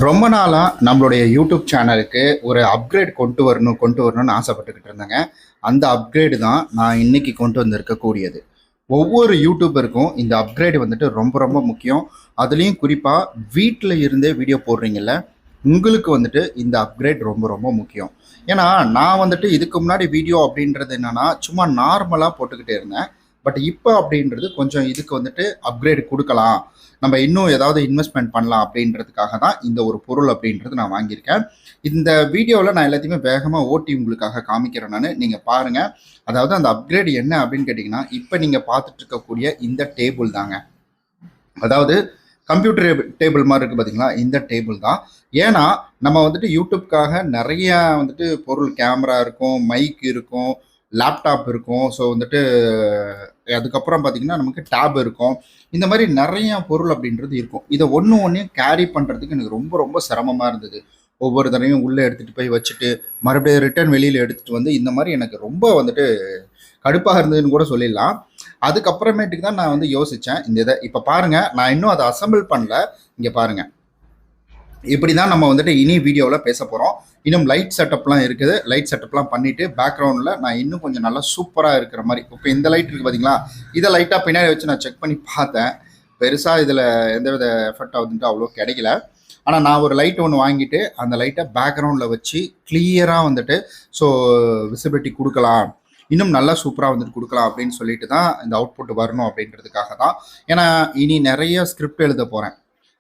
ரொம்ப நாளாக நம்மளுடைய யூடியூப் சேனலுக்கு ஒரு அப்கிரேட் கொண்டு வரணும்னு ஆசைப்பட்டுக்கிட்டு இருந்தேங்க. அந்த அப்கிரேடு தான் நான் இன்னைக்கு கொண்டு வந்திருக்கக்கூடியது. ஒவ்வொரு யூடியூபருக்கும் இந்த அப்கிரேடு வந்துட்டு ரொம்ப ரொம்ப முக்கியம். அதுலேயும் குறிப்பாக வீட்டில் இருந்தே வீடியோ போடுறீங்கல்ல, உங்களுக்கு வந்துட்டு இந்த அப்கிரேட் ரொம்ப ரொம்ப முக்கியம். ஏன்னா நான் வந்துட்டு இதுக்கு முன்னாடி வீடியோ அப்படின்றது என்னன்னா சும்மா நார்மலாக போட்டுக்கிட்டே இருந்தேன். பட் இப்போ அப்படின்றது கொஞ்சம் இதுக்கு வந்துட்டு அப்கிரேட் கொடுக்கலாம், நம்ம இன்னும் ஏதாவது இன்வெஸ்ட்மெண்ட் பண்ணலாம் அப்படின்றதுக்காக தான் இந்த ஒரு பொருள் அப்படின்றது நான் வாங்கியிருக்கேன். இந்த வீடியோவில் நான் எல்லாத்தையுமே வேகமாக ஓட்டி உங்களுக்காக காமிக்கிறேன். நீங்கள் பாருங்கள். அதாவது அந்த அப்கிரேட் என்ன அப்படின்னு கேட்டிங்கன்னா, இப்போ நீங்கள் பார்த்துட்டு இருக்கக்கூடிய இந்த டேபிள் தாங்க. அதாவது கம்ப்யூட்டர் டேபிள் மாதிரி இருக்குது பார்த்தீங்களா, இந்த டேபிள் தான். ஏன்னா நம்ம வந்துட்டு யூடியூப்காக நிறைய வந்துட்டு பொருள், கேமரா இருக்கும், மைக் இருக்கும், லேப்டாப் இருக்கும். ஸோ வந்துட்டு அதுக்கப்புறம் பார்த்தீங்கன்னா நமக்கு டேப் இருக்கும். இந்த மாதிரி நிறைய பொருள் அப்படின்றது இருக்கும். இதை ஒன்று கேரி பண்ணுறதுக்கு எனக்கு ரொம்ப ரொம்ப சிரமமாக இருந்தது. ஒவ்வொரு தடவையும் உள்ளே எடுத்துகிட்டு போய் வச்சுட்டு மறுபடியும் ரிட்டர்ன் வெளியில் எடுத்துகிட்டு வந்து இந்த மாதிரி எனக்கு ரொம்ப வந்துட்டு கடுப்பாக இருந்ததுன்னு கூட சொல்லிடலாம். அதுக்கப்புறமேட்டுக்கு தான் நான் வந்து யோசித்தேன் இந்த இதை. இப்போ பாருங்கள், நான் இன்னும் அதை அசம்பிள் பண்ணல. இங்கே பாருங்கள், இப்படி தான் நம்ம வந்துட்டு இனி வீடியோவில் பேச போகிறோம். இன்னும் லைட் செட்டப்லாம் இருக்குது. லைட் செட்டப்லாம் பண்ணிவிட்டு பேக்ரவுண்டில் நான் இன்னும் கொஞ்சம் நல்லா சூப்பராக இருக்கிற மாதிரி, இப்போ இந்த லைட் இருக்குது பார்த்தீங்களா, இதை லைட்டாக பின்னாடி வச்சு நான் செக் பண்ணி பார்த்தேன். பெருசாக இதில் எந்தவித எஃபெக்ட் ஆகுதுன்ட்டு அவ்வளோ கிடைக்கல. ஆனால் நான் ஒரு லைட் ஒன்று வாங்கிட்டு அந்த லைட்டை பேக்ரவுண்டில் வச்சு கிளியராக வந்துட்டு ஸோ விசிபிலிட்டி கொடுக்கலாம், இன்னும் நல்லா சூப்பராக வந்துட்டு கொடுக்கலாம் அப்படின்னு சொல்லிட்டு தான் இந்த அவுட்புட் வரணும் அப்படின்றதுக்காக தான். ஏன்னா இனி நிறைய ஸ்கிரிப்ட் எழுத போகிறேன்.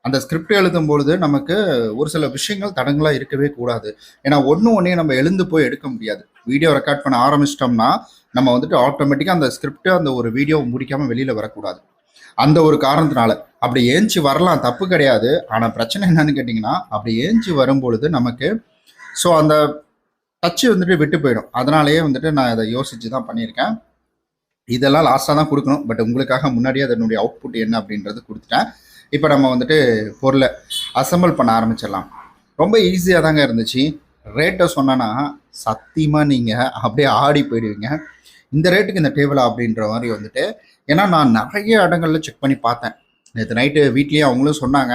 அந்த ஸ்கிரிப்ட் எழுதும்பொழுது நமக்கு ஒரு சில விஷயங்கள் தடங்களாக இருக்கவே கூடாது. ஏன்னா ஒன்றே நம்ம எழுந்து போய் எடுக்க முடியாது. வீடியோ ரெக்கார்ட் பண்ண ஆரம்பிச்சிட்டோம்னா நம்ம வந்துட்டு ஆட்டோமேட்டிக்காக அந்த ஸ்கிரிப்டை அந்த ஒரு வீடியோ முடிக்காமல் வெளியில் வரக்கூடாது. அந்த ஒரு காரணத்தினால அப்படி ஏஞ்சி வரலாம், தப்பு கிடையாது. ஆனால் பிரச்சனை என்னன்னு கேட்டிங்கன்னா, அப்படி ஏஞ்சி வரும்பொழுது நமக்கு ஸோ அந்த டச்சு வந்துட்டு விட்டு போயிடும். அதனாலேயே வந்துட்டு நான் இதை யோசித்து தான் பண்ணியிருக்கேன். இதெல்லாம் லாஸ்ட்டாக தான் கொடுக்கணும். பட் உங்களுக்காக முன்னாடியே அதனுடைய அவுட்புட் என்ன அப்படின்றது கொடுத்துட்டேன். இப்போ நம்ம வந்துட்டு பொருளை அசம்பிள் பண்ண ஆரம்பிச்சிடலாம். ரொம்ப ஈஸியாக தாங்க இருந்துச்சு. ரேட்டை சொன்னேன்னா சத்தியமாக நீங்கள் அப்படியே ஆடி போயிடுவீங்க. இந்த ரேட்டுக்கு இந்த டேபிளா அப்படின்ற மாதிரி வந்துட்டு. ஏன்னா நான் நிறைய இடங்களில் செக் பண்ணி பார்த்தேன். நேற்று நைட்டு வீட்லேயே அவங்களும் சொன்னாங்க,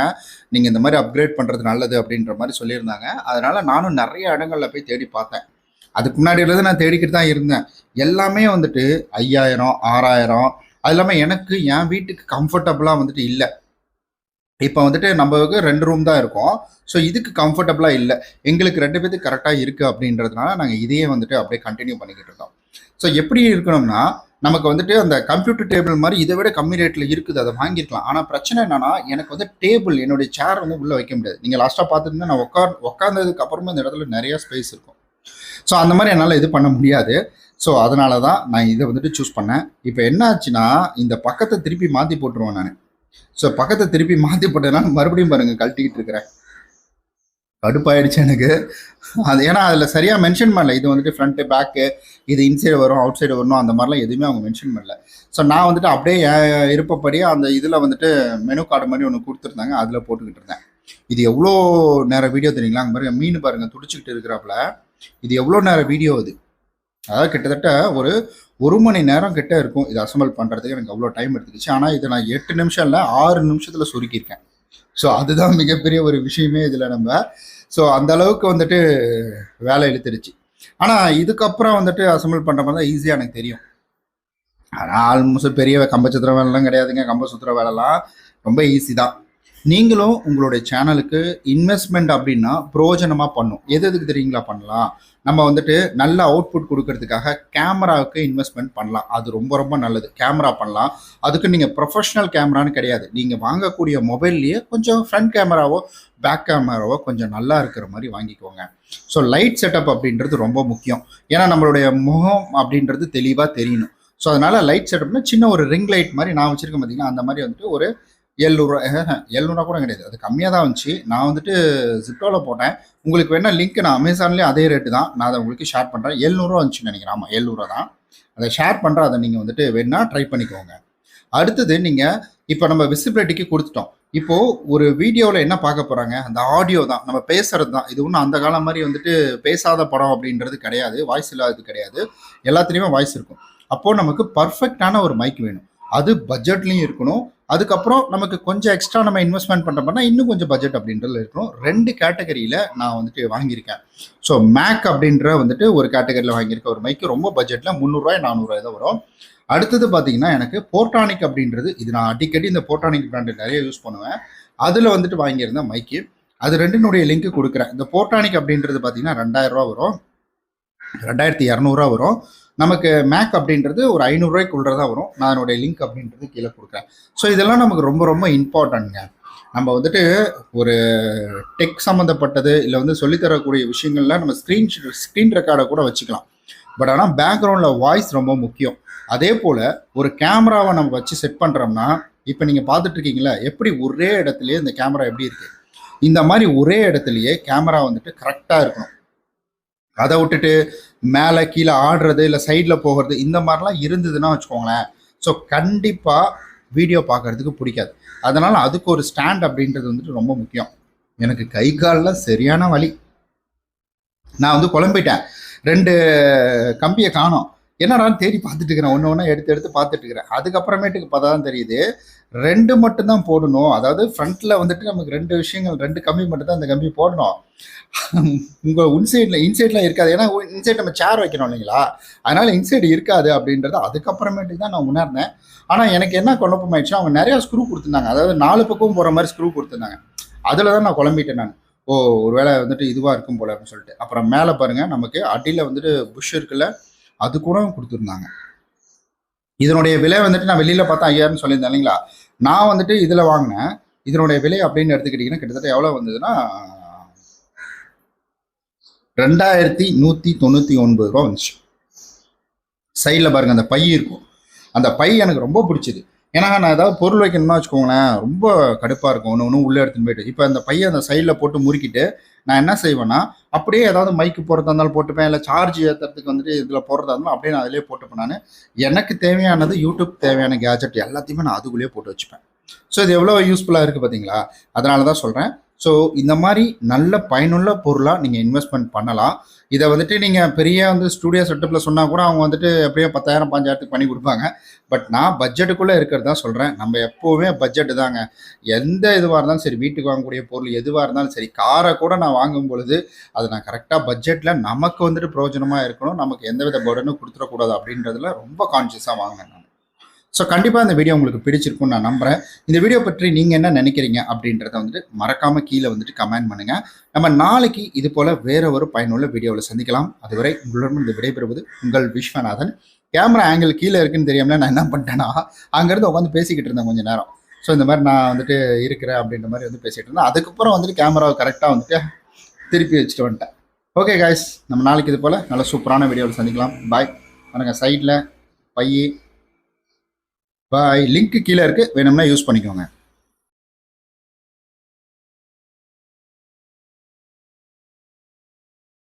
நீங்கள் இந்த மாதிரி அப்கிரேட் பண்ணுறது நல்லது அப்படின்ற மாதிரி சொல்லியிருந்தாங்க. அதனால் நானும் நிறைய இடங்களில் போய் தேடி பார்த்தேன். அதுக்கு முன்னாடியிலேருந்து நான் தேடிக்கிட்டு தான் இருந்தேன். எல்லாமே வந்துட்டு 5000, 6000, அது இல்லாமல் எனக்கு என் வீட்டுக்கு கம்ஃபர்டபுளாக வந்துட்டு இல்லை. இப்போ வந்துட்டு நம்மளுக்கு 2 ரூம் தான் இருக்கும். ஸோ இதுக்கு கம்ஃபர்டபுளாக இல்லை. எங்களுக்கு 2 பேருக்கு கரெக்டாக இருக்குது அப்படின்றதுனால நாங்கள் இதையே வந்துட்டு அப்படியே கண்டினியூ பண்ணிக்கிட்டு இருக்கோம். ஸோ எப்படி இருக்கணும்னா, நமக்கு வந்துட்டு அந்த கம்ப்யூட்டர் டேபிள் மாதிரி இதை விட கம்மி ரேட்டில் இருக்குது, அதை வாங்கியிருக்கலாம். ஆனால் பிரச்சனை என்னன்னா, எனக்கு வந்து டேபிள், என்னுடைய சேர் வந்து உள்ளே வைக்க முடியாது. நீங்கள் லாஸ்ட்டாக பார்த்துருந்தா நான் உட்காந்ததுக்கு அப்புறமா இந்த இடத்துல நிறைய ஸ்பேஸ் இருக்கும். ஸோ அந்த மாதிரி என்னால் இது பண்ண முடியாது. ஸோ அதனால தான் நான் இதை வந்துட்டு சூஸ் பண்ணேன். இப்போ என்ன ஆச்சுன்னா, இந்த பக்கத்தை திருப்பி மாற்றி போட்டுருவேன் நான். ஸோ பக்கத்தை திருப்பி மாற்றி போட்டதுனால மறுபடியும் பாருங்கள் கழட்டிக்கிட்டு இருக்கிறேன். கடுப்பாயிடுச்சு எனக்கு அது. ஏன்னா அதில் சரியாக மென்ஷன் பண்ணல, இது வந்துட்டு ஃப்ரண்ட்டு பேக்கு, இது இன்சைடு வரும், அவுட் சைடு வரணும், அந்த மாதிரிலாம் எதுவுமே அவங்க மென்ஷன் பண்ணல. ஸோ நான் வந்துட்டு அப்படியே இருப்பபடியே அந்த இதில் வந்துட்டு மெனு கார்டு மாதிரி ஒன்று கொடுத்துருந்தாங்க, அதில் போட்டுக்கிட்டு இருந்தேன். இது எவ்வளோ நேரம் வீடியோ தெரியுங்களா? அங்கே பாருங்கள், மீன் பாருங்கள் துடிச்சிக்கிட்டு இருக்கிறாப்புல. இது எவ்வளோ நேரம் வீடியோ அது? அதாவது கிட்டத்தட்ட ஒரு மணி நேரம் கிட்ட இருக்கும் இது அசம்பிள் பண்ணுறதுக்கு. எனக்கு அவ்வளோ டைம் எடுத்துக்கிச்சு. ஆனால் இதை நான் 8 நிமிஷம் இல்லை 6 நிமிஷத்தில் சுருக்கியிருக்கேன். ஸோ அதுதான் மிகப்பெரிய ஒரு விஷயமே இதில் நம்ம. ஸோ அந்த அளவுக்கு வந்துட்டு வேலை இழுத்துடுச்சு. ஆனால் இதுக்கப்புறம் வந்துட்டு அசம்பிள் பண்ணுற மாதிரி தான் ஈஸியாக எனக்கு தெரியும். ஆனால் ஆல்மோஸ்ட் பெரிய கம்ப சுத்துற வேலைலாம் கிடையாதுங்க. கம்ப சுத்துற வேலைலாம் ரொம்ப ஈஸி தான். நீங்களும் உங்களுடைய சேனலுக்கு இன்வெஸ்ட்மெண்ட் அப்படின்னா பிரயோஜனமாக பண்ணும். எதுக்கு தெரியுங்களா பண்ணலாம்? நம்ம வந்துட்டு நல்ல அவுட்புட் கொடுக்கறதுக்காக கேமராவுக்கு இன்வெஸ்ட்மெண்ட் பண்ணலாம். அது ரொம்ப ரொம்ப நல்லது. கேமரா பண்ணலாம். அதுக்கு நீங்கள் ப்ரொஃபஷ்னல் கேமரான்னு கிடையாது. நீங்கள் வாங்கக்கூடிய மொபைல்லையே கொஞ்சம் ஃப்ரண்ட் கேமராவோ பேக் கேமராவோ கொஞ்சம் நல்லா இருக்கிற மாதிரி வாங்கிக்கோங்க. ஸோ லைட் செட்டப் அப்படின்றது ரொம்ப முக்கியம். ஏன்னா நம்மளுடைய முகம் அப்படின்றது தெளிவாக தெரியணும். ஸோ அதனால் லைட் செட்டப்னா சின்ன ஒரு ரிங் லைட் மாதிரி நான் வச்சுருக்கேன் பார்த்தீங்கன்னா, அந்த மாதிரி வந்துட்டு ஒரு 700 கூட கிடையாது, அது கம்மியாக தான் வந்துச்சு. நான் வந்துட்டு ஜிப்டோவில் போட்டேன். உங்களுக்கு வேணால் லிங்க் நான் அமேசான்லேயே அதே ரேட்டு தான், நான் அதை உங்களுக்கு ஷேர் பண்ணுறேன். 700 வந்துச்சுன்னு நினைக்கிறேன். ஆமாம் 700 தான். அதை ஷேர் பண்ணுறேன். அதை நீங்கள் வந்துட்டு வேணால் ட்ரை பண்ணிக்கோங்க. அடுத்தது நீங்கள் இப்போ நம்ம விசிபிலிட்டிக்கு கொடுத்துட்டோம். இப்போது ஒரு வீடியோவில் என்ன பார்க்க போகிறாங்க? அந்த ஆடியோ தான், நம்ம பேசுகிறது தான். இது ஒன்றும் அந்த காலம் மாதிரி வந்துட்டு பேசாத படம் அப்படின்றது கிடையாது, வாய்ஸ் இல்லாதது கிடையாது. எல்லாத்துலேயுமே வாய்ஸ் இருக்கும். அப்போது நமக்கு பர்ஃபெக்டான ஒரு மைக் வேணும். அது பட்ஜெட்லேயும் இருக்கணும், அதுக்கப்புறம் நமக்கு கொஞ்சம் எக்ஸ்ட்ரா நம்ம இன்வெஸ்ட்மெண்ட் பண்ணுறோம்னா இன்னும் கொஞ்சம் பட்ஜெட் அப்படின்றது இருக்கும். 2 கேட்டகரியில் நான் வந்துட்டு வாங்கியிருக்கேன். ஸோ மேக் அப்படின்ற வந்துட்டு ஒரு கேட்டகரியில் வாங்கியிருக்க ஒரு மைக்கு ரொம்ப பட்ஜெட்டில் 300 400 தான் வரும். அடுத்தது பார்த்தீங்கன்னா எனக்கு போர்டானிக் அப்படின்றது, இது நான் அடிக்கடி இந்த போர்டானிக் பிராண்டு நிறைய யூஸ் பண்ணுவேன். அதில் வந்துட்டு வாங்கியிருந்தேன் மைக்கு. அது ரெண்டினுடைய லிங்க் கொடுக்குறேன். இந்த போர்டானிக் அப்படின்றது பார்த்தீங்கன்னா 2000 வரும், 2200 வரும். நமக்கு மேக் அப்படின்றது ஒரு 500 தான் வரும். நான் என்னுடைய லிங்க் அப்படின்றது கீழே கொடுக்குறேன். ஸோ இதெல்லாம் நமக்கு ரொம்ப ரொம்ப இம்பார்ட்டன்ட்ங்க. நம்ம வந்துட்டு ஒரு டெக் சம்மந்தப்பட்டது இல்லை வந்து சொல்லித்தரக்கூடிய விஷயங்கள்ல நம்ம ஸ்க்ரீன் ரெக்கார்டை கூட வச்சுக்கலாம். பட் ஆனால் பேக்ரவுண்டில் வாய்ஸ் ரொம்ப முக்கியம். அதே போல் ஒரு கேமராவை நம்ம வச்சு செட் பண்ணுறோம்னா, இப்போ நீங்கள் பார்த்துட்டு இருக்கீங்களா எப்படி ஒரே இடத்துலையே இந்த கேமரா எப்படி இருக்குது, இந்த மாதிரி ஒரே இடத்துலையே கேமரா வந்துட்டு கரெக்டாக இருக்கணும். அதை விட்டுட்டு மேலே கீழே ஆடுறது இல்லை சைடில் போகிறது இந்த மாதிரிலாம் இருந்ததுன்னா வச்சுக்கோங்களேன், ஸோ கண்டிப்பாக வீடியோ பார்க்குறதுக்கு பிடிக்காது. அதனால் அதுக்கு ஒரு ஸ்டாண்ட் அப்படின்றது வந்துட்டு ரொம்ப முக்கியம். எனக்கு கை கால்லாம் சரியான வலி. நான் வந்து குழம்பிட்டேன். 2 கம்பியை காணோம். என்னடான்னு தேடி பார்த்துட்டு இருக்கிறேன். ஒன்று ஒன்றா எடுத்து பார்த்துட்டு இருக்கிறேன். அதுக்கப்புறமேட்டுக்கு பார்த்தா தான் தெரியுது 2 மட்டும்தான் போடணும். அதாவது ஃப்ரண்ட்டில் வந்துட்டு நமக்கு 2 விஷயங்கள், 2 கம்பி மட்டும்தான் அந்த கம்பி போடணும். உங்கள் இன்சைட்லாம் இருக்காது. ஏன்னா இன்சைட் நம்ம சேர் வைக்கணும் இல்லைங்களா, அதனால் இன்சைடு இருக்காது அப்படின்றத அதுக்கப்புறமேட்டுக்கு தான் நான் உணர்ந்தேன். ஆனால் எனக்கு என்ன குழப்பமாயிடுச்சுன்னா, அவங்க நிறையா ஸ்க்ரூ கொடுத்துருந்தாங்க. அதாவது 4 பக்கம் போகிற மாதிரி ஸ்க்ரூ கொடுத்துருந்தாங்க. அதில் தான் நான் குழம்பிட்டேன் நான். ஒரு வேளை வந்துட்டு இதுவாக இருக்கும் போல அப்படின்னு சொல்லிட்டு. அப்புறம் மேலே பாருங்கள், நமக்கு அடியில் வந்துட்டு புஷ் இருக்குல்ல, அது கூட கொடுத்துருந்தாங்க. இதனுடைய விலை வந்துட்டு நான் வெளியில் பார்த்தா 5000 சொல்லியிருந்தேன் இல்லைங்களா. நான் வந்துட்டு இதில் வாங்கினேன். இதனுடைய விலை அப்படின்னு எடுத்துக்கிட்டிங்கன்னா கிட்டத்தட்ட எவ்வளோ வந்ததுன்னா 2199 ரூபா வந்துச்சு. சைடில் பாருங்கள் அந்த பை இருக்கும். அந்த பை எனக்கு ரொம்ப பிடிச்சிது. ஏன்னா நான் ஏதாவது பொருள் வைக்கணும்னா வச்சுக்கோங்களேன், ரொம்ப கடுப்பாக இருக்கும். ஒன்று உள்ளே எடுத்துன்னு போயிட்டு, இப்போ அந்த பையை அந்த சைடில் போட்டு முறுக்கிட்டு நான் என்ன செய்வேன்னா, அப்படியே ஏதாவது மைக்கு போடுறதா இருந்தாலும் போட்டுப்பேன், இல்லை சார்ஜ் ஏற்றுறதுக்கு வந்துட்டு இதில் போடுறதா இருந்தாலும் அப்படியே நான் அதிலே போட்டுப்பேன். நான் எனக்கு தேவையானது யூடியூப் தேவையான கேஜெட் எல்லாத்தையுமே நான் அதுக்குள்ளேயே போட்டு வச்சுப்பேன். ஸோ இது எவ்வளோ யூஸ்ஃபுல்லாக இருக்குது பார்த்தீங்களா. அதனால தான் சொல்கிறேன். ஸோ இந்த மாதிரி நல்ல பயனுள்ள பொருளாக நீங்கள் இன்வெஸ்ட்மெண்ட் பண்ணலாம். இதை வந்துட்டு நீங்கள் பெரிய வந்து ஸ்டூடியோ செட்டப்பில் சொன்னால் கூட அவங்க வந்துட்டு எப்படியோ 10,000 5,000 பண்ணி கொடுப்பாங்க. பட் நான் பட்ஜெட்டுக்குள்ளே இருக்கிறது தான் சொல்கிறேன். நம்ம எப்போவுமே பட்ஜெட்டு தாங்க. எந்த இதுவாக இருந்தாலும் சரி, வீட்டுக்கு வாங்கக்கூடிய பொருள் எதுவாக இருந்தாலும் சரி, காரை கூட நான் வாங்கும் பொழுது அதை நான் கரெக்டாக பட்ஜெட்டில் நமக்கு வந்துட்டு பிரயோஜனமாக இருக்கணும், நமக்கு எந்தவித பர்டனும் கொடுத்துடக்கூடாது அப்படின்றதுல ரொம்ப கான்ஷியஸாக வாங்கினேன் நான். ஸோ கண்டிப்பாக இந்த வீடியோ உங்களுக்கு பிடிச்சிருக்குன்னு நான் நம்புகிறேன். இந்த வீடியோ பற்றி நீங்கள் என்ன நினைக்கிறீங்க அப்படின்றத வந்துட்டு மறக்காமல் கீழே வந்துட்டு கமெண்ட் பண்ணுங்கள். நம்ம நாளைக்கு இது போல் வேறு ஒரு பயனுள்ள வீடியோவில் சந்திக்கலாம். அதுவரை உங்களுடன் இந்த விடைபெறுவது உங்கள் விஸ்வநாதன். கேமரா ஆங்கிள் கீழே இருக்குன்னு தெரியாமல் நான் என்ன பண்ணிட்டேன்னா, அங்கேருந்து உட்காந்து பேசிக்கிட்டு இருந்தேன் கொஞ்சம் நேரம். ஸோ இந்த மாதிரி நான் வந்துட்டு இருக்கிறேன் அப்படின்ற மாதிரி வந்து பேசிகிட்டு இருந்தேன். அதுக்கப்புறம் வந்துட்டு கேமராவை கரெக்டாக வந்துட்டு திருப்பி வச்சுட்டு வந்துட்டேன். ஓகே காய்ஸ், நம்ம நாளைக்கு இது போல் நல்ல சூப்பரான வீடியோவில் சந்திக்கலாம். பாய். பாருங்கள் சைடில் பை பாய் லிங்க் கீழே இருக்குது, வேணும்னா யூஸ் பண்ணிக்கோங்க.